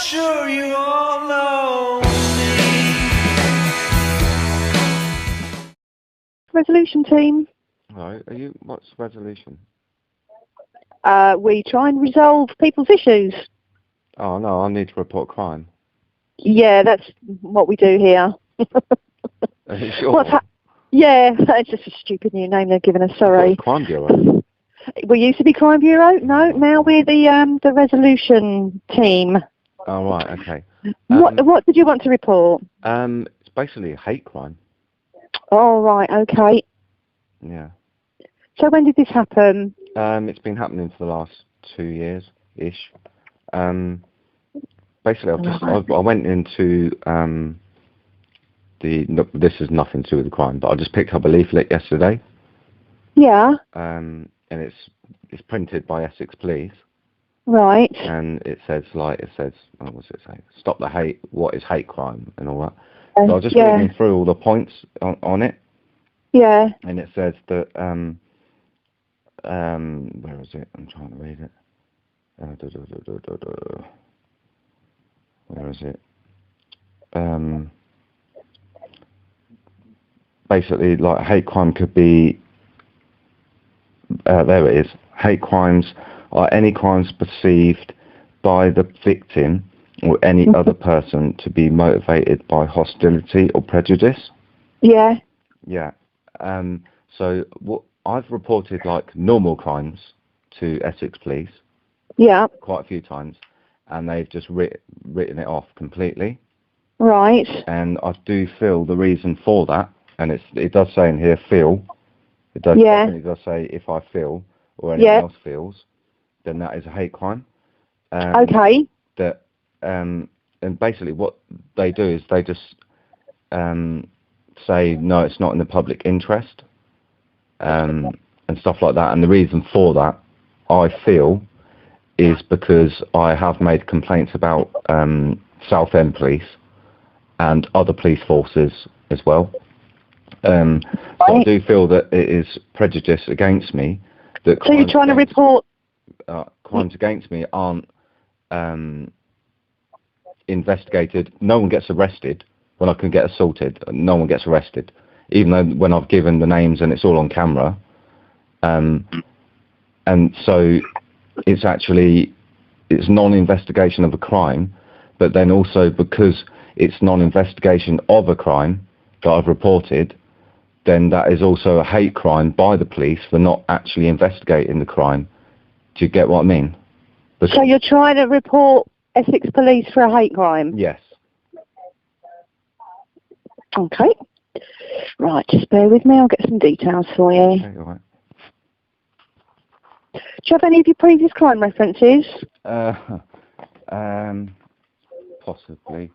sure you all know me. Resolution team. Hello, what's the resolution? We try and resolve people's issues. Oh no, I need to report crime. Yeah, that's what we do here. Are you sure? Yeah, that's just a stupid new name they've given us, sorry. Crime Bureau. We used to be Crime Bureau. No, now we're the resolution team. Oh right, okay. What did you want to report? It's basically a hate crime. Oh right, okay. Yeah. So when did this happen? It's been happening for the last 2 years-ish. Basically, I went into this has nothing to do with the crime, but I just picked up a leaflet yesterday. Yeah. And it's printed by Essex Police. Right. And it says, what does it say? Stop the hate. What is hate crime and all that. So I was just reading through all the points on it. Yeah. And it says that where is it? I'm trying to read it. Where is it? Basically, like hate crime could be. There it is. Hate crimes are any crimes perceived by the victim or any other person to be motivated by hostility or prejudice. Yeah. Yeah. So what I've reported like normal crimes to Essex Police. Yeah. Quite a few times, and they've just written it off completely. Right. And I do feel the reason for that, and it does say in here feel. It does definitely does say if I feel or anyone else feels, then that is a hate crime. Okay. That and basically what they do is they just say no, it's not in the public interest, and stuff like that. And the reason for that, I feel, is because I have made complaints about Southend Police and other police forces as well. So I do feel that it is prejudice against me. That so you're trying to report... crimes against me aren't investigated. No one gets arrested when I can get assaulted. No one gets arrested. Even though when I've given the names and it's all on camera. And so it's non-investigation of a crime, but then also because it's non-investigation of a crime that I've reported, then that is also a hate crime by the police for not actually investigating the crime. Do you get what I mean? So you're trying to report Essex Police for a hate crime? Yes. Okay. Right, just bear with me, I'll get some details for you. Okay, all right. Do you have any of your previous crime references? Possibly.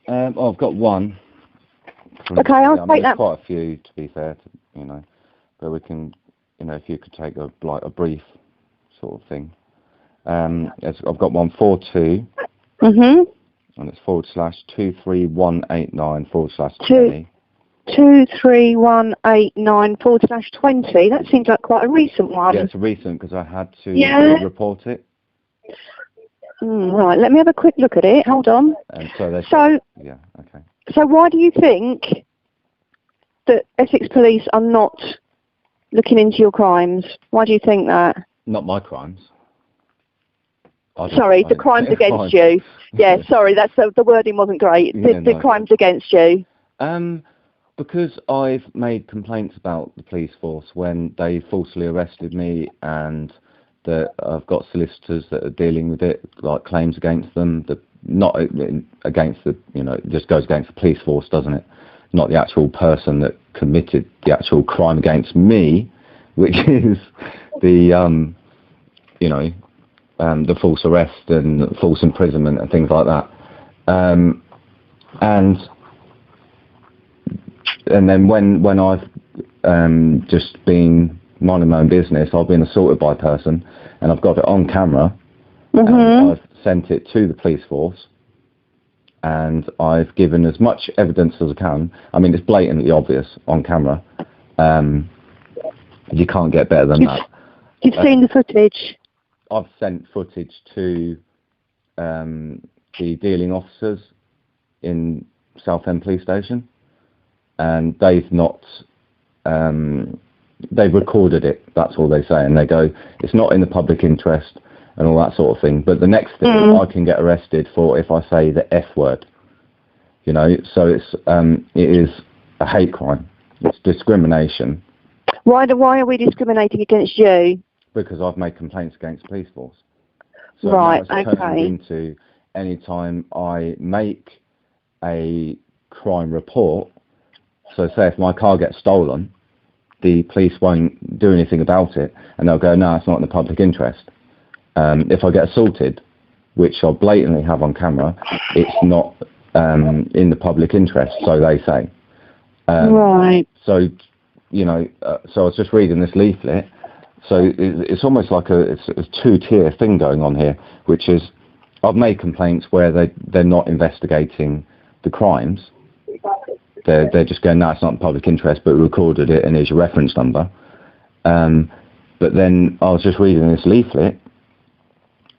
I've got one. Okay, I'll take that. There's quite a few, to be fair, but we can, if you could take a brief sort of thing. I've got 142. Mhm. And it's /23189/20. 23189/20. That seems like quite a recent one. Yeah, it's recent because I had to report it. Right, let me have a quick look at it. Hold on. And yeah, okay. So why do you think that Essex Police are not looking into your crimes? Why do you think that? Not my crimes. Sorry, the crimes against you. Yeah, sorry, that's the wording wasn't great. The crimes against you. Because I've made complaints about the police force when they falsely arrested me, and that I've got solicitors that are dealing with it, like claims against them. Not against it just goes against the police force, doesn't it? Not the actual person that committed the actual crime against me, which is the the false arrest and false imprisonment and things like that. And then when I've just been minding my own business, I've been assaulted by a person, and I've got it on camera, and I've sent it to the police force, and I've given as much evidence as I can. I mean, it's blatantly obvious on camera. You can't get better than that. You've seen the footage? I've sent footage to the dealing officers in Southend Police Station, and they've not. They've recorded it. That's all they say, and they go, "It's not in the public interest," and all that sort of thing. But the next thing, I can get arrested for if I say the F word. You know, so it is a hate crime. It's discrimination. Why are we discriminating against you? Because I've made complaints against the police force. So Right, now it's turned okay. into any time I make a crime report. So say if my car gets stolen, the police won't do anything about it, and they'll go, "No, it's not in the public interest." If I get assaulted, which I blatantly have on camera, it's not in the public interest, so they say. Right. So, you know, so I was just reading this leaflet. So it's almost like it's a two-tier thing going on here, which is I've made complaints where they're not investigating the crimes. They're just going, "No, it's not in public interest, but we recorded it and here's your reference number." But then I was just reading this leaflet,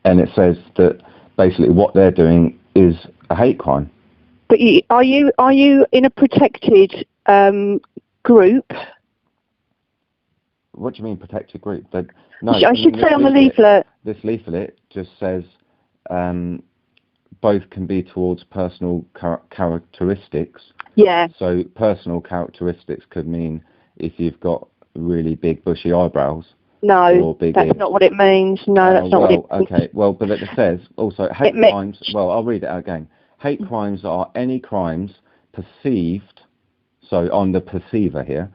and it says that basically what they're doing is a hate crime. But are you in a protected group? What do you mean protected group? No, I should say on the leaflet. This leaflet just says both can be towards personal characteristics. Yeah. So personal characteristics could mean if you've got really big bushy eyebrows. No, or big that's ears. not what it means. No, that's not what it means. Okay, well, but it says also hate crimes. Well, I'll read it out again. Hate crimes are any crimes perceived, so I'm the perceiver here,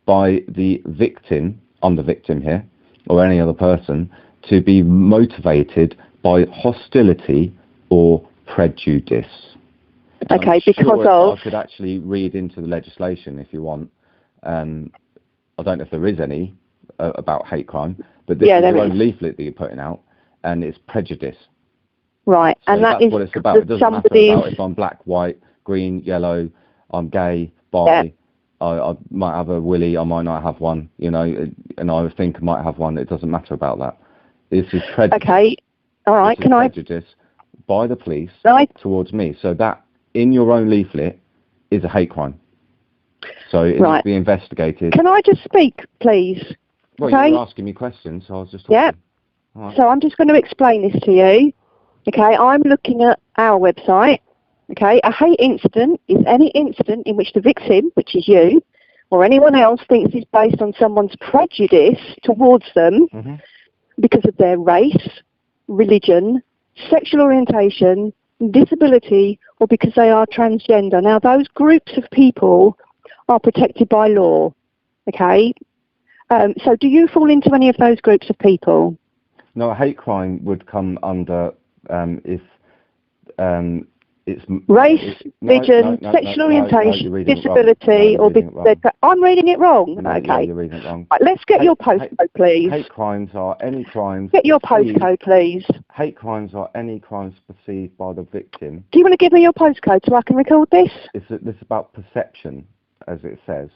by the victim, I'm the victim here, or any other person, to be motivated by hostility or prejudice. Okay, because of... I could actually read into the legislation if you want. I don't know if there is any about hate crime, but this is your own leaflet that you're putting out, and it's prejudice. Right, So and that's what it's about. It doesn't matter about if I'm black, white, green, yellow, I'm gay, bi, I might have a willy, I might not have one, you know, and I think I might have one. It doesn't matter about that. This is prejudice. Okay, all right, can I... prejudice by the police towards me. So that, in your own leaflet, is a hate crime. So it needs to be investigated. Can I just speak, please? Well, you were asking me questions, so I was just talking. Yeah. Right. So I'm just going to explain this to you. Okay, I'm looking at our website. Okay, a hate incident is any incident in which the victim, which is you, or anyone else thinks is based on someone's prejudice towards them because of their race, religion, sexual orientation, disability, or because they are transgender. Now, those groups of people are protected by law. Okay, so do you fall into any of those groups of people? No, a hate crime would come under if it's race, religion, sexual orientation, disability, or because I'm reading it wrong. No, okay, yeah, you're reading it wrong. Right, let's get your postcode, please. Hate crimes are any crimes. Get your postcode, please. Hate crimes are any crimes perceived by the victim. Do you want to give me your postcode so I can record this? This is about perception, as it says.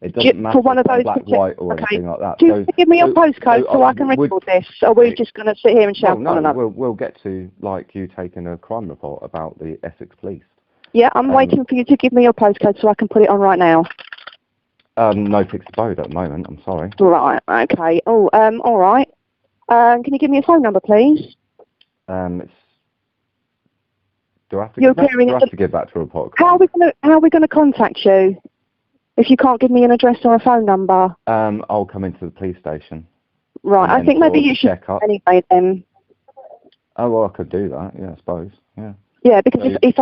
It doesn't matter for one of those black, white, or anything like that. Do you want to give me your postcode so I can record this? Or are we just going to sit here and shout one another? We'll get to, like, you taking a crime report about the Essex Police. Yeah, I'm waiting for you to give me your postcode so I can put it on right now. No fixed abode at the moment, I'm sorry. Right, okay. Oh, all right. Can you give me a phone number, please? Do I have to give that to a report? How are we going to contact you if you can't give me an address or a phone number? I'll come into the police station. Right, I think maybe you should anyway then. Oh, well, I could do that, yeah, I suppose, yeah. Yeah, because if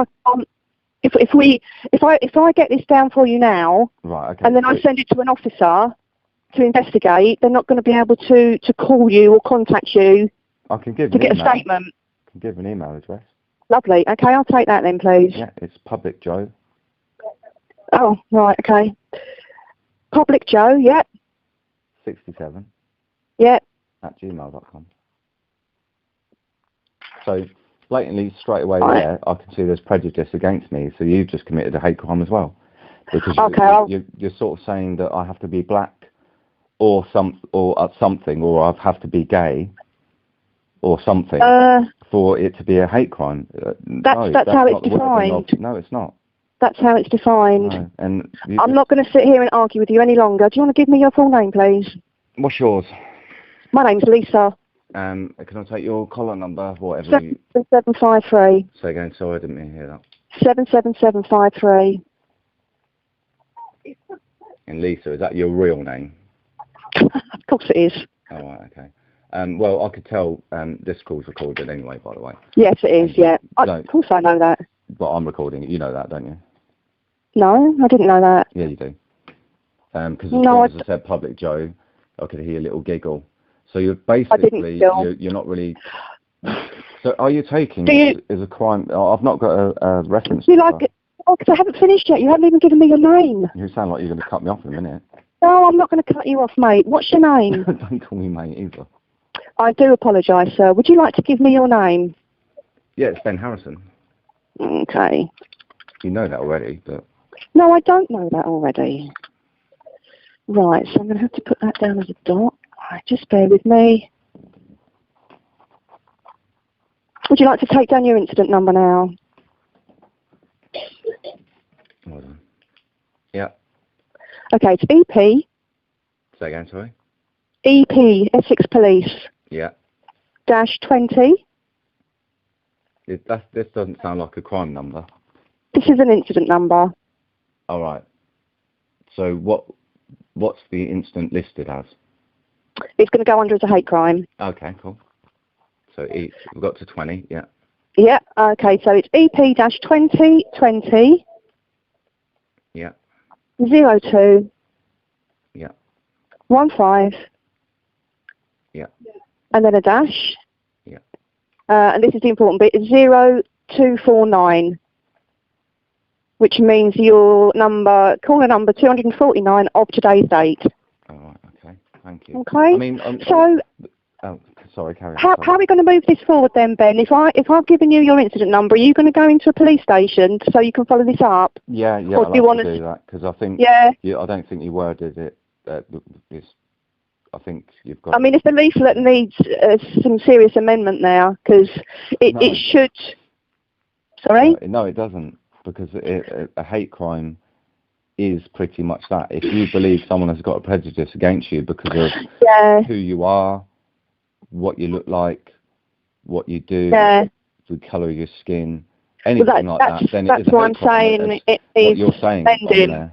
I get this down for you now, right, okay, and then I send it to an officer to investigate, they're not going to be able to call you or contact you to get a statement. I can give an email address. Lovely. Okay, I'll take that then, please. Yeah, it's Public Joe. Oh, right, okay. Public Joe, yeah. 67. Yeah. @gmail.com. So, blatantly, straight away there, I can see there's prejudice against me, so you've just committed a hate crime as well. Because you're sort of saying that I have to be black or something, or I have to be gay or something for it to be a hate crime. That's how it's defined. No, it's not. That's how it's defined. No. And I'm not going to sit here and argue with you any longer. Do you want to give me your full name, please? What's yours? My name's Lisa. Can I take your collar number, whatever? 77753. Say again. Sorry, I didn't mean to hear that. 77753. And Lisa, is that your real name? Of course it is. Oh, right, okay. Well, I could tell this call's recorded anyway, by the way. Yes, it is, yeah. Of course I know that. But I'm recording it. You know that, don't you? No, I didn't know that. Yeah, you do. Because as I said, Public Joe, I could hear a little giggle. So you're basically, you're not really... So are you taking it as a crime? I've not got a reference. Do you like it? Oh, because I haven't finished yet. You haven't even given me your name. You sound like you're going to cut me off in a minute. No, I'm not going to cut you off, mate. What's your name? Don't call me mate either. I do apologise, sir. Would you like to give me your name? Yeah, it's Ben Harrison. Okay. You know that already, but... No, I don't know that already. Right, so I'm going to have to put that down as a dot. Right, just bear with me. Would you like to take down your incident number now? Hold on. Yeah. Okay, it's EP. Say again, sorry? EP, Essex Police. Yeah. -20. This doesn't sound like a crime number. This is an incident number. All right. So what's the incident listed as? It's going to go under as a hate crime. Okay, cool. So we've got to 20, yeah. Yeah, okay, so it's EP-2020. Yeah. 02. Yeah. 15. Yeah. And then a dash. Yeah. And this is the important bit, 0249. Which means your caller number 249 of today's date. All right, okay, thank you. Okay. I mean, sorry, carry on. How are we going to move this forward then, Ben? If I've given you your incident number, are you going to go into a police station so you can follow this up? Yeah, or do you want to do that? Because I think I don't think you worded it. I think you've got. I mean, if the leaflet needs some serious amendment now, because it should. Sorry. No, it doesn't, because a hate crime is pretty much that. If you believe someone has got a prejudice against you because of who you are, what you look like, what you do, the colour of your skin, anything like that, then it is a hate crime. That's why I'm saying it needs amending.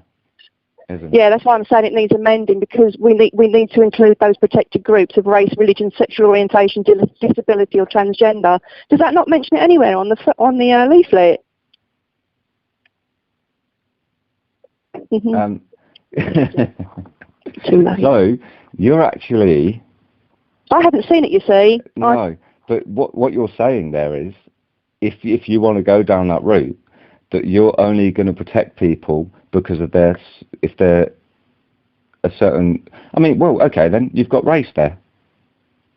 Yeah, that's why I'm saying it needs amending, because we need to include those protected groups of race, religion, sexual orientation, disability, or transgender. Does that not mention it anywhere on the leaflet? Mm-hmm. Too late. So you're actually. I haven't seen it, you see. No, but what you're saying there is, if you want to go down that route, that you're only going to protect people because of if they're a certain. I mean, well, okay, then you've got race there.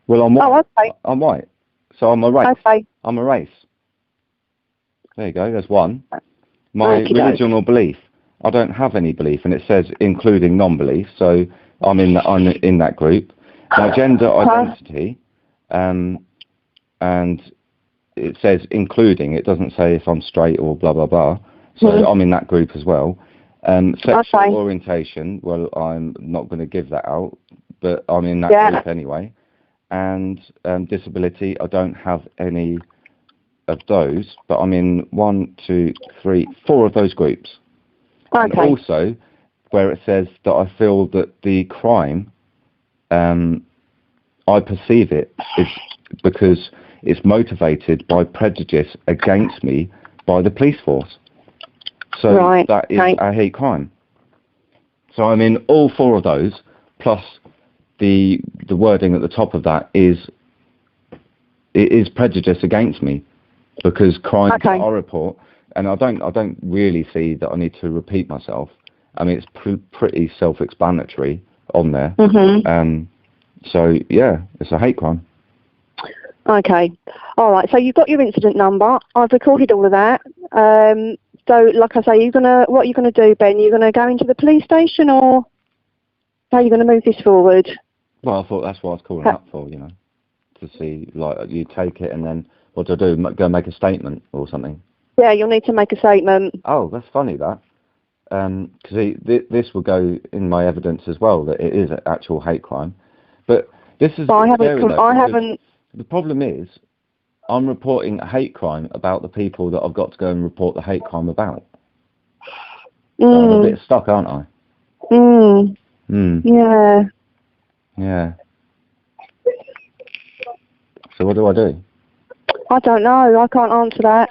Well, I'm white. Oh, okay. I'm white, so I'm a race. Okay. I'm a race. There you go. There's one. My religion or belief. I don't have any belief, and it says including non-belief, so I'm in that group. My gender identity, and it says including. It doesn't say if I'm straight or blah blah blah. So I'm in that group as well. Sexual orientation. Well, I'm not going to give that out, but I'm in that group anyway. And disability. I don't have any of those, but I'm in 1, 2, 3, 4 of those groups. Okay. And also, where it says that I feel that the crime, I perceive it is because it's motivated by prejudice against me by the police force. So that is a hate crime. So I'm in all 4 of those, plus the wording at the top of that is prejudice against me, because crimes that I report. And I don't really see that I need to repeat myself. I mean, it's pretty self-explanatory on there. Mm-hmm. So, yeah, it's a hate crime. Okay. All right. So you've got your incident number. I've recorded all of that. So, like I say, what are you going to do, Ben? You're going to go into the police station, or how are you going to move this forward? Well, I thought that's what I was calling up for, to see, like, you take it and then What do I do? Go make a statement or something? Yeah, you'll need to make a statement. Oh, that's funny, that. Because this will go in my evidence as well, that it is an actual hate crime. But this is But I scary, haven't. the problem is, I'm reporting a hate crime about the people that I've got to go and report the hate crime about. So I'm a bit stuck, aren't I? Yeah. Yeah. So what do I do? I don't know. I can't answer that.